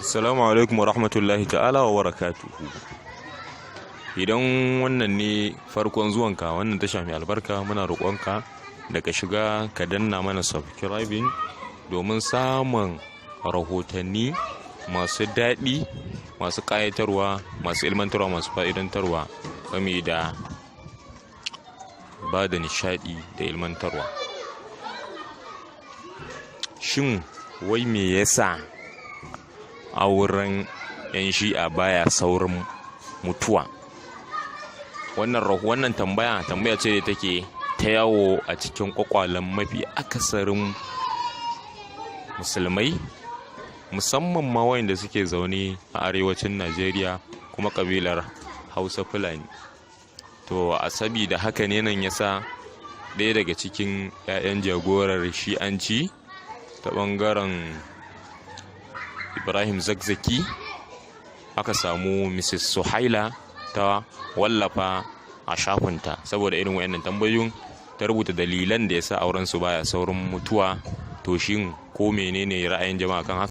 Assalamu alaikum wa rahmatullahi ta'ala wa barakatuhu. Idan wannan ne farkon zuwanka wannan tasha mai albarka, muna roƙonka da ka shiga ka danna mana subscribing domin samun rahotanni masu daɗi, masu ƙayatarwa, masu ilmantarwa, masu fa'idantarwa game da ba da nishaɗi da ilmantarwa. Shin wai me yasa auren 'yan shi'a baya saurin mutuwa? Wannan tambaya ce da take ta yawo a cikin kwakwalen mafi akasarin musulmai, musamman ma wayanda suke zaune a arewacin Najeriya kuma kabilar Hausa Fulani. To a sabida haka ne nan yasa ɗaya daga cikin 'ya'yan jagorar shi'anci ta ɓangaren Ibrahim Zakzaki aka samu Mrs. Suhaila ta wallafa a shafinta saboda irin wayannan tambayoyin, ta rubuta dalilan da yasa auren su baya saurin mutuwa. To shin ko menene ra'ayin jama'a kan haka?